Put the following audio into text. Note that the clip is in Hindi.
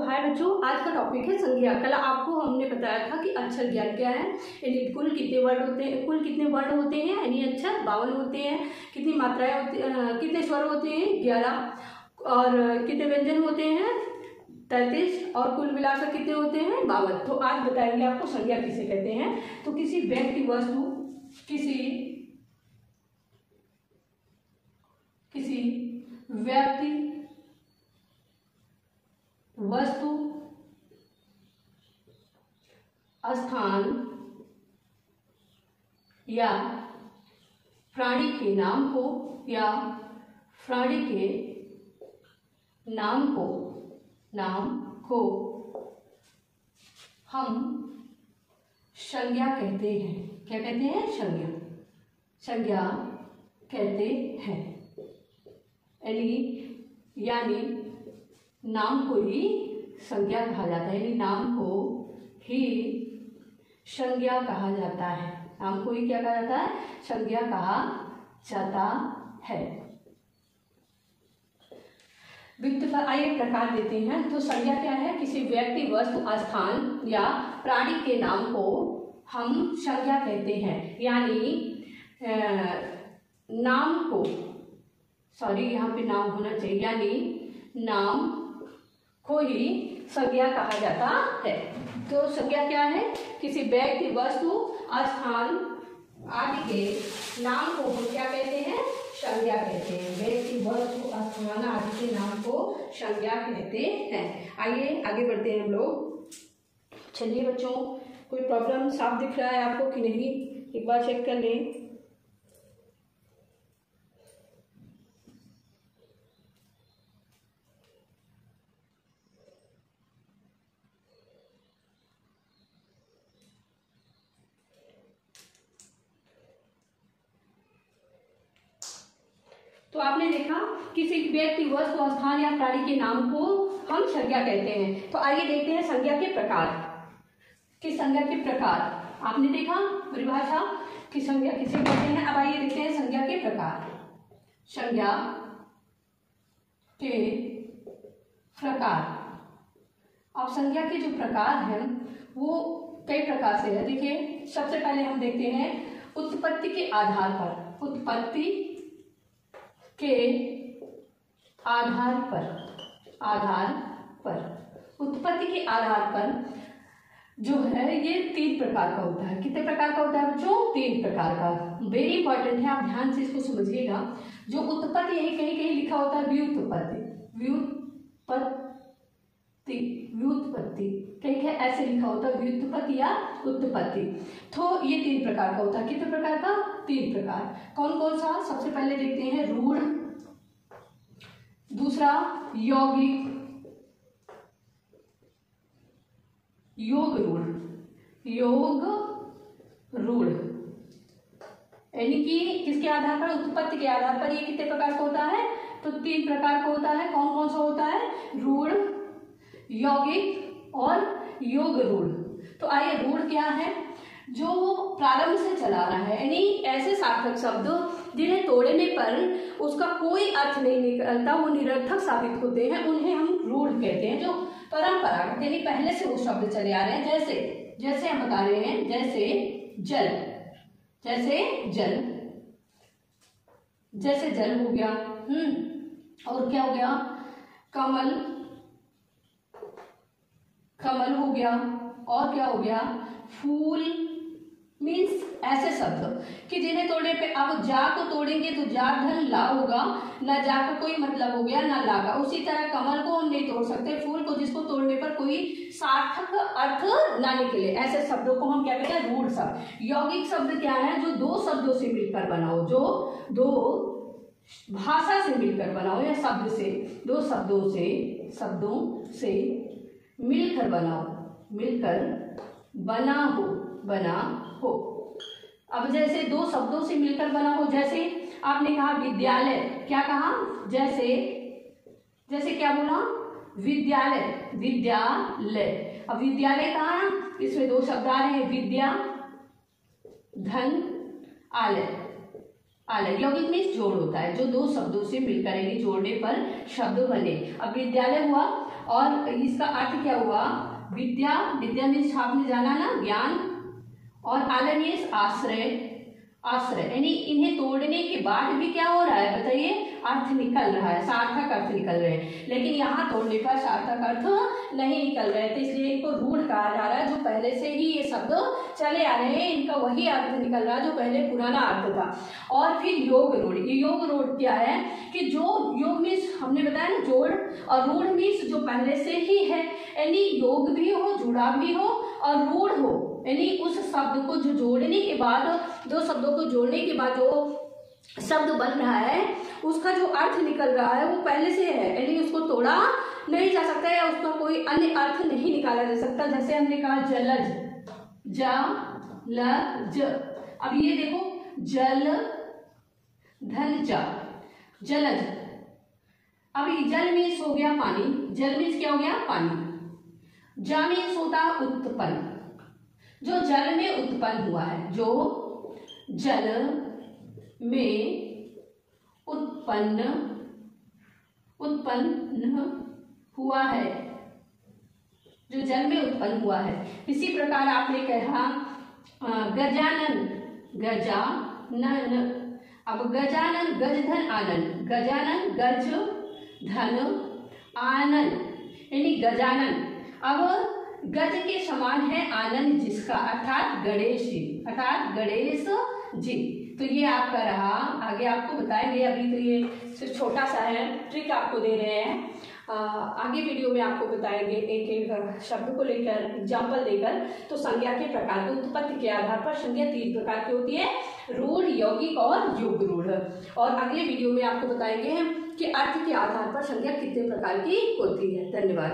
हाय बच्चों, आज का टॉपिक है संज्ञा। कल आपको हमने बताया था कि अक्षर ज्ञान क्या है, यानी कुल कितने वर्ड होते हैं, कुल कितने वर्ण होते हैं, यानी अक्षर 52 होते हैं, कितनी मात्राएं होती कितने स्वर होते हैं 11, और कितने व्यंजन होते हैं 33, और कुल मिलाकर कितने होते हैं 52। तो आज बताएंगे आपको संज्ञा किसे कहते हैं। तो किसी व्यक्ति वस्तु किसी व्यक्ति वस्तु स्थान या प्राणी के नाम को हम संज्ञा कहते हैं। क्या कहते हैं? संज्ञा कहते हैं। यानी नाम को ही संज्ञा कहा जाता है, यानी नाम को ही संज्ञा कहा जाता है। नाम को ही क्या कहा जाता है? संज्ञा कहा जाता है। आइए प्रकार देते हैं। तो संज्ञा क्या है? किसी व्यक्ति वस्तु स्थान या प्राणी के नाम को हम संज्ञा कहते हैं। यानी नाम को, यहाँ पे नाम होना चाहिए, यानी नाम को ही संज्ञा कहा जाता है। तो संज्ञा क्या है? किसी व्यक्ति वस्तु स्थान आदि के नाम को हम क्या कहते हैं? संज्ञा कहते हैं। व्यक्ति वस्तु स्थान आदि के नाम को संज्ञा कहते हैं। आइए आगे बढ़ते हैं हम लोग। चलिए बच्चों, कोई प्रॉब्लम साफ दिख रहा है आपको कि नहीं, एक बार चेक कर लें। तो आपने देखा किसी व्यक्ति वस्तु स्थान या प्राणी के नाम को हम संज्ञा कहते हैं। तो आइए देखते हैं संज्ञा के प्रकार। संज्ञा के प्रकार आपने देखा परिभाषा कि संज्ञा किसे कहते हैं। अब आइए देखते हैं संज्ञा के प्रकार। संज्ञा के प्रकार। अब संज्ञा के जो प्रकार हैं वो कई प्रकार से है। देखिए, सबसे पहले हम देखते हैं उत्पत्ति के आधार पर। उत्पत्ति के आधार पर जो है ये 3 प्रकार का होता है। कितने प्रकार का होता है बच्चों? 3 प्रकार का। वेरी इंपॉर्टेंट है, आप ध्यान से इसको समझिएगा। जो उत्पत्ति यही कहीं कहीं लिखा होता है व्युत्पत्ति कहीं कहीं ऐसे लिखा होता है व्युत्पत्ति या उत्पत्ति। तो ये 3 प्रकार का होता है। कितने प्रकार का? 3 प्रकार। कौन कौन सा? सबसे पहले देखते हैं रूढ़, दूसरा यौगिक, योग रूढ़, यानी कि किसके आधार पर? उत्पत्ति के आधार पर। ये कितने प्रकार का होता है? तो 3 प्रकार का होता है। कौन कौन सा होता है? रूढ़, यौगिक और योग रूढ़। तो आइए, रूढ़ क्या है? जो प्रारंभ से चला रहा है, यानी ऐसे सार्थक शब्द जिन्हें तोड़ने पर उसका कोई अर्थ नहीं निकलता, वो निरर्थक साबित होते हैं, उन्हें हम रूढ़ कहते हैं। जो परंपरागत यानी पहले से वो शब्द चले आ रहे हैं, जैसे हम बता रहे हैं, जैसे जल हो गया, और क्या हो गया? कमल हो गया, और क्या हो गया? फूल। मीन्स ऐसे शब्द कि जिन्हें तोड़ने पे, अब जा को तोड़ेंगे तो जा धन ला होगा, ना जा का कोई मतलब हो गया ना ला का। उसी तरह कमल को हम नहीं तोड़ सकते, फूल को जिसको तोड़ने पर कोई सार्थक अर्थ ना निकले, ऐसे शब्दों को हम क्या कहते हैं? रूढ़ शब्द। यौगिक शब्द क्या है? जो 2 शब्दों से मिलकर बना हो, जो 2 भाषा से मिलकर बना हो, या शब्द से, 2 शब्दों से मिलकर बना हो। अब जैसे 2 शब्दों से मिलकर बना हो, जैसे आपने कहा विद्यालय, क्या कहा? जैसे क्या बोला? विद्यालय। अब विद्यालय कहा? इसमें 2 शब्द आ रहे हैं, विद्या, धन, आलय। आलय। यौगिक मीन्स जोड़ होता है, जो दो शब्दों से मिलकर यानी जोड़ने पर शब्द बने। अब विद्यालय हुआ और इसका अर्थ क्या हुआ, विद्या, विद्या मीन्स आपने जाना ना ज्ञान, और आलय मीन्स आश्रय, आश्रय यानी इन्हें तोड़ने के बाद भी क्या हो रहा है बताइए, अर्थ निकल रहा है, सार्थक अर्थ निकल रहे हैं। लेकिन यहाँ तोड़ने पर सार्थक अर्थ नहीं निकल रहे थे, इसलिए इनको रूढ़ कहा जा रहा है। जो पहले से ही ये शब्द चले आ रहे हैं, इनका वही अर्थ निकल रहा है जो पहले पुराना अर्थ था। और फिर योग रूढ़, ये योग रूढ़ क्या है कि जो योग मीन्स हमने बताया ना जोड़, और रूढ़ मीन्स जो पहले से ही है, यानी योग भी हो, जुड़ा भी हो और रूढ़ हो, यानी उस शब्द को जो जोड़ने के बाद, दो शब्दों को जोड़ने के बाद जो शब्द बन रहा है उसका जो अर्थ निकल रहा है वो पहले से है, यानी उसको तोड़ा नहीं जा सकता या उसका कोई अन्य अर्थ नहीं निकाला जा सकता। जैसे हमने कहा जलज, जलज, अब ये देखो जल धन जा, जलज। अब ये जल मीन्स हो गया पानी, जल मीन्स क्या हो गया पानी। जा मीन्स होता उत्पन्न, जो जल में उत्पन्न हुआ है, जो जल में उत्पन्न हुआ है, जो जल में उत्पन्न हुआ है। इसी प्रकार आपने कहा गजानन, गजानन। अब गजानन, गज धन आनंद, गजानन गज धन आनंद यानी गजानन। अब गज के समान है आनंद जिसका, अर्थात गणेश जी, अर्थात गणेश जी। तो ये आपका रहा, आगे आपको बताएंगे, अभी तो ये सिर्फ छोटा सा है, ट्रिक आपको दे रहे हैं। आगे वीडियो में आपको बताएंगे एक एक शब्द को लेकर एग्जाम्पल देकर। तो संज्ञा के प्रकार, उत्पत्ति के आधार पर संज्ञा 3 प्रकार की होती है, रूढ़, यौगिक और योग रूढ़। और अगले वीडियो में आपको बताएंगे कि अर्थ के आधार पर संज्ञा कितने प्रकार की होती है। धन्यवाद।